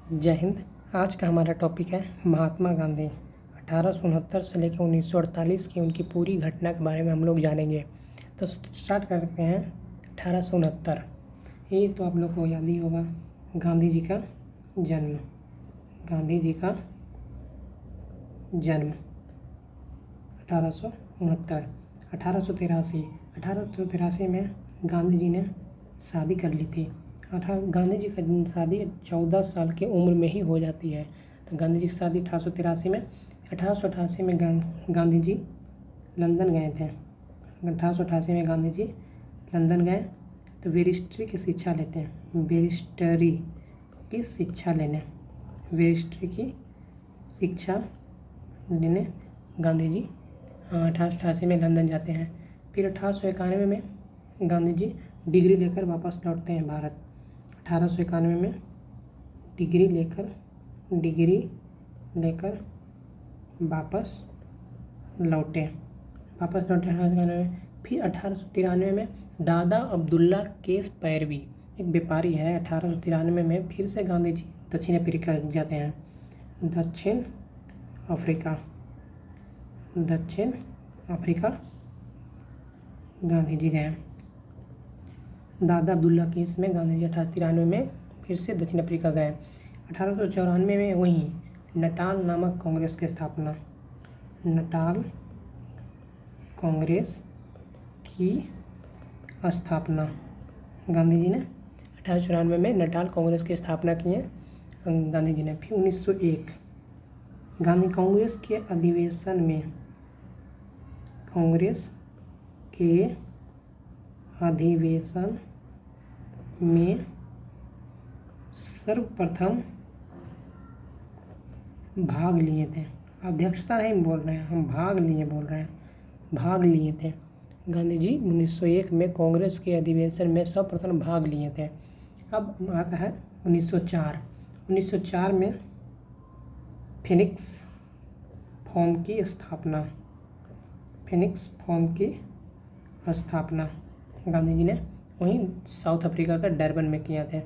जय हिंद। आज का हमारा टॉपिक है महात्मा गांधी। 1869 से लेकर 1948 की उनकी पूरी घटना के बारे में हम लोग जानेंगे। तो स्टार्ट करते हैं। 1869 ये तो आप लोग को याद ही होगा, गांधी जी का जन्म। गांधी जी का जन्म 1869। 1883 में गांधी जी ने शादी कर ली थी। गांधी जी का शादी 14 साल की उम्र में ही हो जाती है। तो गांधी जी की शादी 1883 में। 1888 में गांधी जी लंदन गए थे। 1888 में गांधी जी लंदन गए तो बैरिस्ट्री की शिक्षा लेते हैं। बैरिस्टरी की शिक्षा लेने गांधी जी 1888 में लंदन जाते हैं। फिर 1891 में गांधी जी डिग्री लेकर वापस लौटते हैं भारत। 1891 में डिग्री लेकर वापस लौटे 1891 में। फिर 1893 में दादा अब्दुल्ला केस पैरवी एक व्यापारी है। 1893 में फिर से गांधी जी दक्षिण अफ्रीका जाते हैं। दक्षिण अफ्रीका गांधी जी गए। दादा अब्दुल्ला केस में गांधी जी 1893 में फिर से दक्षिण अफ्रीका गए। 1894 में वहीं नटाल नामक कांग्रेस की स्थापना गांधी जी ने 1894 में नटाल कांग्रेस की स्थापना की है गांधी जी ने। फिर 1901 गांधी कांग्रेस के अधिवेशन में सर्वप्रथम भाग लिए थे। अध्यक्षता नहीं बोल रहे हैं हम, भाग लिए थे। गांधी जी 1901 में कांग्रेस के अधिवेशन में सर्वप्रथम भाग लिए थे। अब आता है 1904 में फिनिक्स फॉर्म की स्थापना गांधी जी ने वहीं साउथ अफ्रीका का डरबन में किया थे।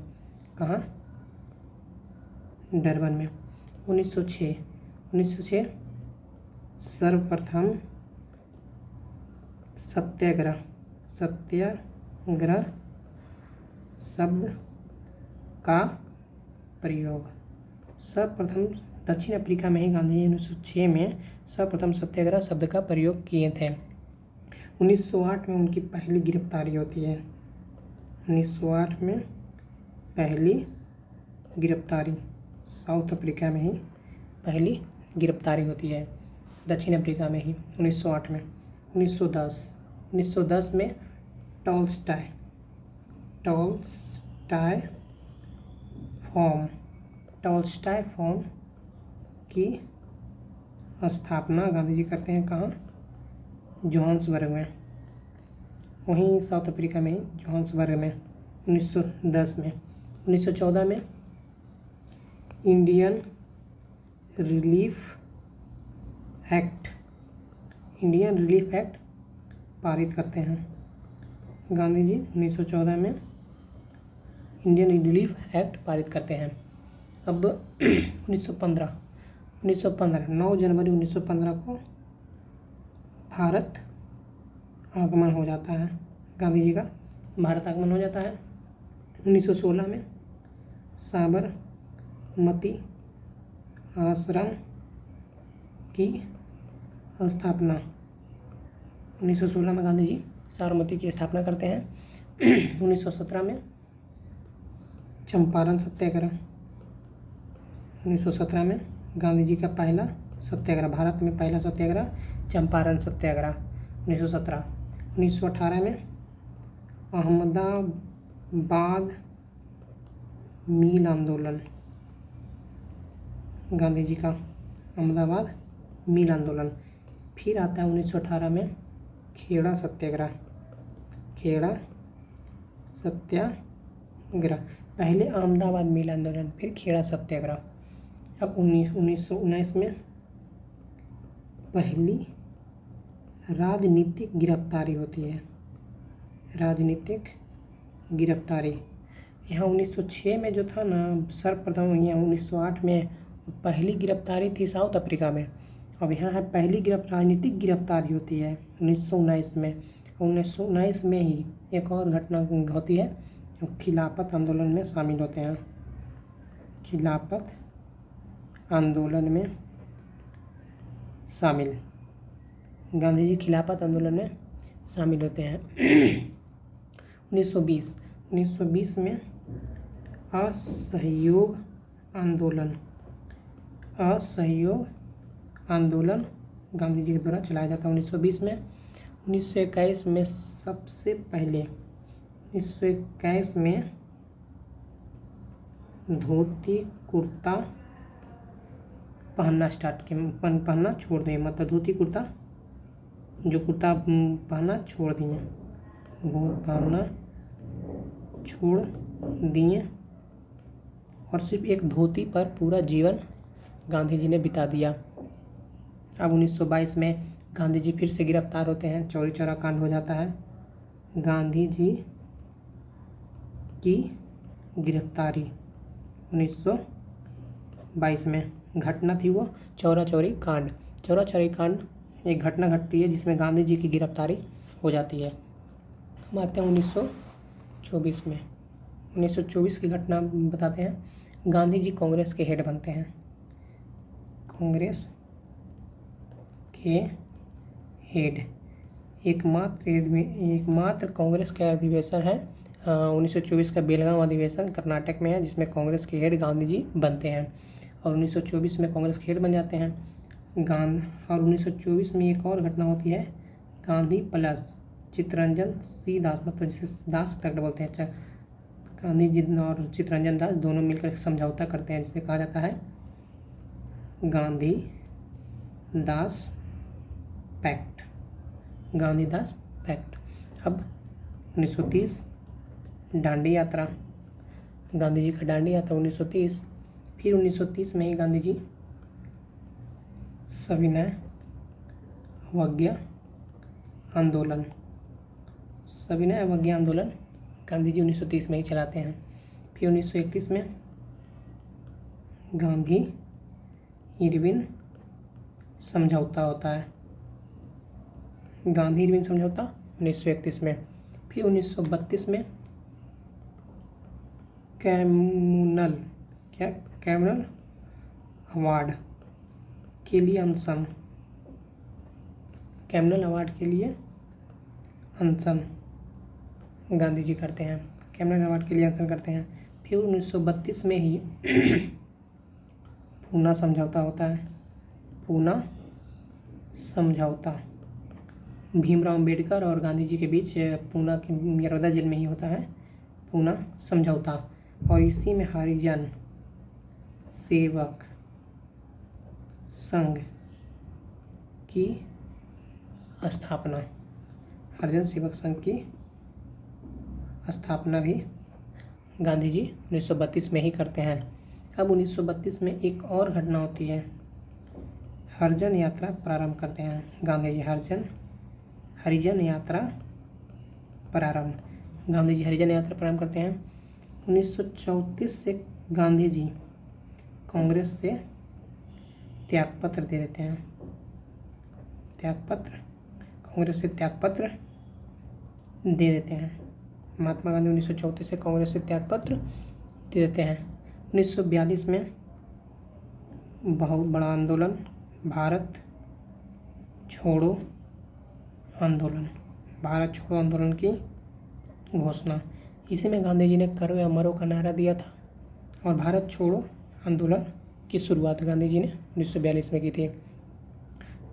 कहाँ? डरबन में। 1906 सर्वप्रथम सत्याग्रह शब्द का प्रयोग सर्वप्रथम दक्षिण अफ्रीका में ही गांधी जी 1906 में सर्वप्रथम सत्याग्रह शब्द का प्रयोग किए थे। 1908 में उनकी पहली गिरफ्तारी होती है। 1908 में पहली गिरफ्तारी साउथ अफ्रीका में ही पहली गिरफ्तारी होती है, दक्षिण अफ्रीका में ही 1908 में। 1910 में टॉलस्टॉय फॉर्म की स्थापना गांधी जी करते हैं। कहाँ? जोहान्सबर्ग में, वहीं साउथ अफ्रीका में ही जोहान्सबर्ग में 1910 में। 1914 में इंडियन रिलीफ एक्ट पारित करते हैं गांधी जी। 1914 में इंडियन रिलीफ एक्ट पारित करते हैं। अब 1915 9 जनवरी 1915 को भारत आगमन हो जाता है। गांधी जी का भारत आगमन हो जाता है। 1916 में साबरमती आश्रम की स्थापना 1916 में गांधी जी साबरमती की स्थापना करते हैं। 1917 में चंपारण सत्याग्रह 1917 में गांधी जी का पहला सत्याग्रह, भारत में पहला सत्याग्रह चंपारण सत्याग्रह 1917। 1918 में अहमदाबाद मिल आंदोलन गांधी जी का अहमदाबाद मिल आंदोलन। फिर आता है 1918 में खेड़ा सत्याग्रह, पहले अहमदाबाद मिल आंदोलन फिर खेड़ा सत्याग्रह। अब 1919 में पहली राजनीतिक गिरफ्तारी होती है। यहाँ 1906 में जो था ना सर्वप्रथम, यहाँ 1908 में पहली गिरफ्तारी थी साउथ अफ्रीका में। अब यहाँ है पहली राजनीतिक गिरफ्तारी होती है 1919 में। 1919 में ही एक और घटना होती है, खिलाफत आंदोलन में शामिल होते हैं। खिलाफत आंदोलन में शामिल, गांधी जी खिलाफत आंदोलन में शामिल होते हैं। 1920 में असहयोग आंदोलन गांधी जी के द्वारा चलाया जाता है 1920 में। 1921 में सबसे पहले 1921 में धोती कुर्ता पहनना पहनना छोड़ दिए, मतलब धोती कुर्ता जो कुर्ता पहनना छोड़ दिए, वो पहनना छोड़ दिए और सिर्फ एक धोती पर पूरा जीवन गांधी जी ने बिता दिया। अब 1922 में गांधी जी फिर से गिरफ्तार होते हैं, चौरी चौरा कांड हो जाता है। गांधी जी की गिरफ्तारी 1922 में घटना थी वो चौरा चौरी कांड एक घटना घटती है जिसमें गांधी जी की गिरफ्तारी हो जाती है। हम आते हैं 1924 में। 1924 की घटना बताते हैं। गांधी जी कांग्रेस के हेड बनते हैं। कांग्रेस के हेड एकमात्र कांग्रेस का अधिवेशन है 1924 का बेलगांव अधिवेशन कर्नाटक में है, जिसमें कांग्रेस के हेड गांधी जी बनते हैं और 1924 में कांग्रेस के हेड बन जाते हैं। और 1924 में एक और घटना होती है, गांधी प्लस चित्तरंजन सी दास, मतलब जिसे दास पैक्ट बोलते हैं। गांधी जी और चित्तरंजन दास दोनों मिलकर एक समझौता करते हैं जिसे कहा जाता है गांधी दास पैक्ट। गांधी दास पैक्ट। अब 1930 दांडी यात्रा, गांधी जी का दांडी यात्रा 1930। फिर 1930 में ही गांधी जी सविनय अवज्ञा आंदोलन गांधी जी 1930 में ही चलाते हैं। फिर 1931 में गांधी इरविन समझौता होता है, गांधी इरविन समझौता 1931 में। फिर 1932 में कैमुनल अवार्ड के लिए अनशन गांधी जी करते हैं, कैमुनल अवार्ड के लिए अनशन करते हैं। फिर 1932 में ही पूना समझौता होता है। पूना समझौता भीमराव अम्बेडकर और गांधी जी के बीच पूना के नर्मदा जेल में ही होता है पूना समझौता। और इसी में हरिजन सेवक संघ की स्थापना भी गांधी जी 1932 में ही करते हैं। अब 1932 में एक और घटना होती है, हरिजन यात्रा प्रारंभ करते हैं गांधी जी। हरिजन यात्रा प्रारंभ करते हैं। 1934 से गांधी जी कांग्रेस से त्यागपत्र दे देते हैं। कांग्रेस से त्यागपत्र दे देते हैं। महात्मा गांधी 1934 से कांग्रेस से त्यागपत्र दे देते हैं। 1942 में बहुत बड़ा आंदोलन, भारत छोड़ो आंदोलन की घोषणा। इसी में गांधी जी ने करो या मरो का नारा दिया था और भारत छोड़ो आंदोलन की शुरुआत गांधी जी ने 1942 में की थी।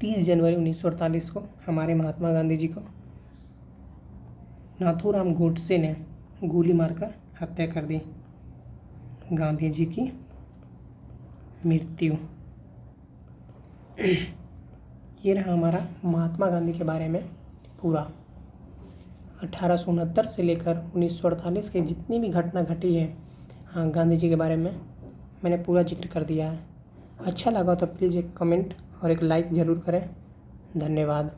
30 जनवरी 1948 को हमारे महात्मा गांधी जी को नाथूराम गोडसे ने गोली मारकर हत्या कर दी। गांधी जी की मृत्यु। ये रहा हमारा महात्मा गांधी के बारे में पूरा 1869 से लेकर 1948 के जितनी भी घटना घटी है, हाँ, गांधी जी के बारे में मैंने पूरा जिक्र कर दिया है। अच्छा लगा तो प्लीज़ एक कमेंट और एक लाइक ज़रूर करें। धन्यवाद।